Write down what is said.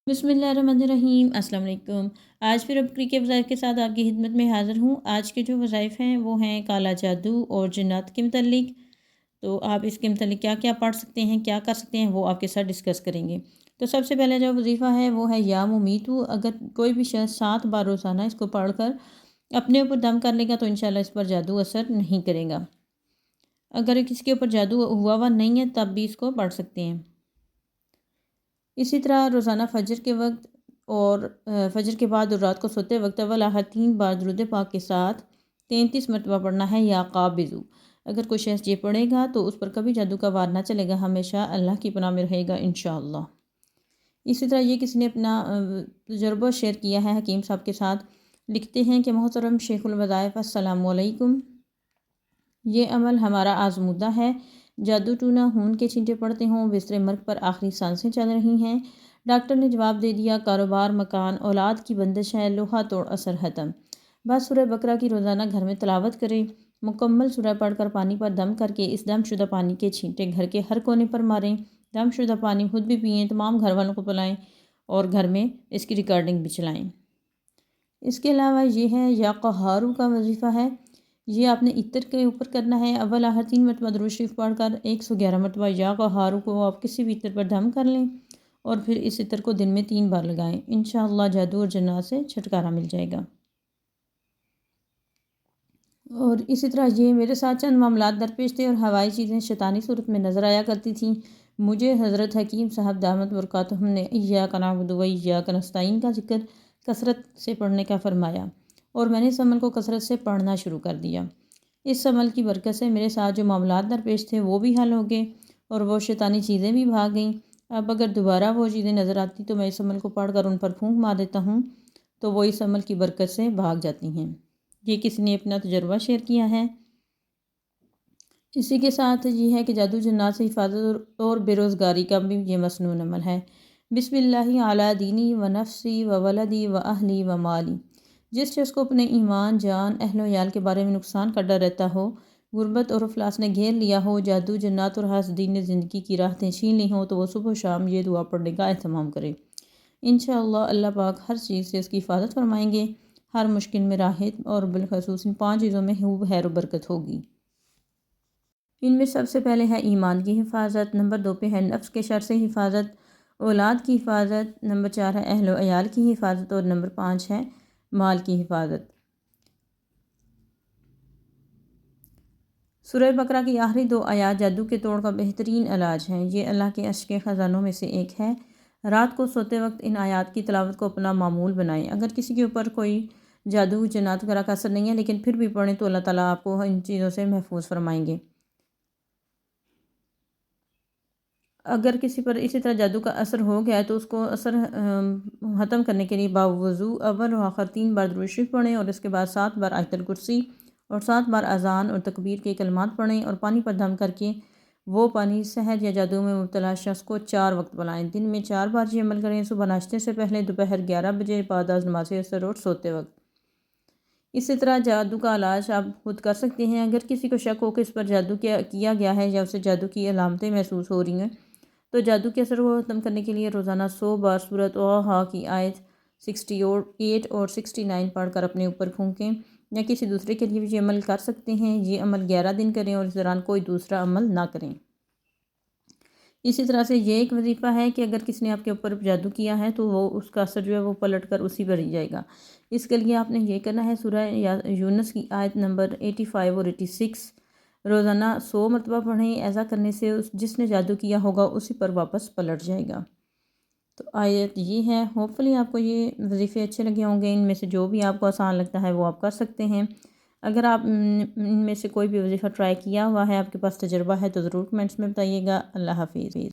बिस्मिल्लाहिर्रहमानिर्रहीम। अस्सलाम वालेकुम। आज फिर अब के वज़ाइफ के साथ आपकी खिदमत में हाज़िर हूँ। आज के जो वज़ाइफ हैं वो हैं काला जादू और जिन्नात के मतलब। तो आप इसके मतलब क्या क्या पढ़ सकते हैं, क्या कर सकते हैं, वो आपके साथ डिस्कस करेंगे। तो सबसे पहले जो वजीफ़ा है वो है या मुमीतु। अगर कोई भी शख्स 7 बार रोज़ाना इसको पढ़ कर अपने ऊपर दम कर लेगा तो इंशाल्लाह इस पर जादू असर नहीं करेगा। अगर किसी के ऊपर जादू हुआ हुआ नहीं है तब भी इसको पढ़ सकते हैं। इसी तरह रोज़ाना फ़जर के वक्त और फ़जर के बाद और रात को सोते वक्त अव्वल आखिर 3 बार दुरूद पाक के साथ 33 मरतबा पढ़ना है या काबिज़ु। अगर कोई शख्स ये पढ़ेगा तो उस पर कभी जादू का वार ना चलेगा, हमेशा अल्लाह की पनाह में रहेगा इंशाअल्लाह। इसी तरह ये किसी ने अपना तजुर्बा शेयर किया है हकीम साहब के साथ। लिखते हैं कि मोहतरम शेखुल वज़ाइफ अस्सलामु अलैकुम। ये अमल हमारा आजमूदा है। जादू टूना खून के छींटे पड़ते हों, बिस्तरे मर्ग पर आखिरी सांसें चल रही हैं। डॉक्टर ने जवाब दे दिया कारोबार, मकान, औलाद की बंदिश है, लोहा तोड़ असर ख़त्म। बस सूरह बकरा की रोज़ाना घर में तिलावत करें। मुकम्मल सूरह पढ़कर पानी पर दम करके इस दमशुदा पानी के छींटे घर के हर कोने पर मारें। दमशुदा पानी खुद भी पिएँ, तमाम घर वालों को पिलाएँ और घर में इसकी रिकॉर्डिंग भी चलाएँ। इसके अलावा ये है या क़हारू का वजीफ़ा है। ये आपने इत्र के ऊपर करना है। अव्वल आखिर 3 मरतबा दुरूद शरीफ पढ़कर 111 मरतबा या क़हारू को आप किसी भी इत्र पर दम कर लें और फिर इस इत्र को दिन में 3 बार लगाएं। इंशाअल्लाह जादू और जन्नात से छुटकारा मिल जाएगा। और इसी तरह ये मेरे साथ चंद मामलात दरपेश थे और हवाई चीज़ें शैतानी सूरत में नज़र आया करती थीं। मुझे हज़रत हकीम साहब दामत बरकातुहुम ने इय्याका नअबुदु व इय्याका नस्तईन का जिक्र कसरत से पढ़ने का फरमाया और मैंने इस अमल को कसरत से पढ़ना शुरू कर दिया। इस अमल की बरकत से मेरे साथ जो मामलात दरपेश थे वो भी हल हो गए और वो शैतानी चीज़ें भी भाग गईं। अब अगर दोबारा वो चीज़ें नज़र आती तो मैं इस अमल को पढ़ कर उन पर फूंक मार देता हूँ तो वो इस अमल की बरकत से भाग जाती हैं। ये किसी ने अपना तजुर्बा शेयर किया है। इसी के साथ ये है कि जादू जन्नात से हिफाजत और बेरोज़गारी का भी ये मसनून अमल है। बिस्मिल्लाहि अला दीनी व नफ्सी व वलदी व अहली व माली। जिस शख्स को अपने ईमान, जान, अहलो याल के बारे में नुकसान का डर रहता हो, गुर्बत और अफलास ने घेर लिया हो, जादू जन्नात और हासदीन ने ज़िंदगी की राहतें छीन ली हों तो वो सुबह शाम ये दुआ पढ़ने का एहतमाम करे। इंशाअल्लाह अल्लाह पाक हर चीज़ से उसकी हिफाजत फरमाएंगे। हर मुश्किल में राहत और बिलखसूस इन 5 चीज़ों में खूब खैर बरकत होगी। इनमें सबसे पहले है ईमान की हिफाजत, नंबर 2 पे है नफ्स के शर से हिफाजत, औलाद की हिफाजत, नंबर 4 है अहलो अयाल की हिफाजत और नंबर 5 है माल की हिफाजत। सूरह बकरा की आखिरी 2 आयात जादू के तोड़ का बेहतरीन इलाज हैं। ये अल्लाह के अर्श के ख़जानों में से एक है। रात को सोते वक्त इन आयात की तिलावत को अपना मामूल बनाएं। अगर किसी के ऊपर कोई जादू जन्नात वगैरह का असर नहीं है लेकिन फिर भी पढ़ें तो अल्लाह ताला आपको इन चीज़ों से महफूज फरमाएंगे। अगर किसी पर इसी तरह जादू का असर हो गया है तो उसको असर ख़त्म करने के लिए बावज़ू अव्वल और आखिर 3 बार दुरूद शरीफ पढ़ें और इसके बाद 7 बार आयतुल कुर्सी और 7 बार अज़ान और तकबीर के कलमात पढ़ें और पानी पर दम करके वो पानी सहर या जादू में मुब्तला शख्स को 4 वक्त पिलाएं। दिन में 4 बार ये अमल करें, सुबह नाश्ते से पहले, दोपहर 11 बजे, बाद नमाज असर और सोते वक्त। इसी तरह जादू का इलाज आप खुद कर सकते हैं। अगर किसी को शक हो कि इस पर जादू किया गया है या उसे जादू की अलामतें महसूस हो रही हैं तो जादू के असर को ख़त्म करने के लिए रोज़ाना 100 बार सूरत ओहा की आयत 68 और 69 पढ़कर अपने ऊपर फूंकें या किसी दूसरे के लिए भी ये अमल कर सकते हैं। ये अमल 11 दिन करें और इस दौरान कोई दूसरा अमल ना करें। इसी तरह से ये एक वजीफ़ा है कि अगर किसी ने आपके ऊपर जादू किया है तो वो उसका असर जो है वो पलट कर उसी पर ही जाएगा। इसके लिए आपने ये करना है सूरह यूनुस की आयत नंबर 85 और 86 रोज़ाना 100 मरतबा पढ़ें। ऐसा करने से उस जिसने जादू किया होगा उसी पर वापस पलट जाएगा। तो आयत ये है। होपफुली आपको ये वजीफ़े अच्छे लगे होंगे। इनमें से जो भी आपको आसान लगता है वो आप कर सकते हैं। अगर आप इनमें से कोई भी वजीफ़ा ट्राई किया हुआ है, आपके पास तजुर्बा है तो ज़रूर कमेंट्स में बताइएगा। अल्लाह हाफ़िज़।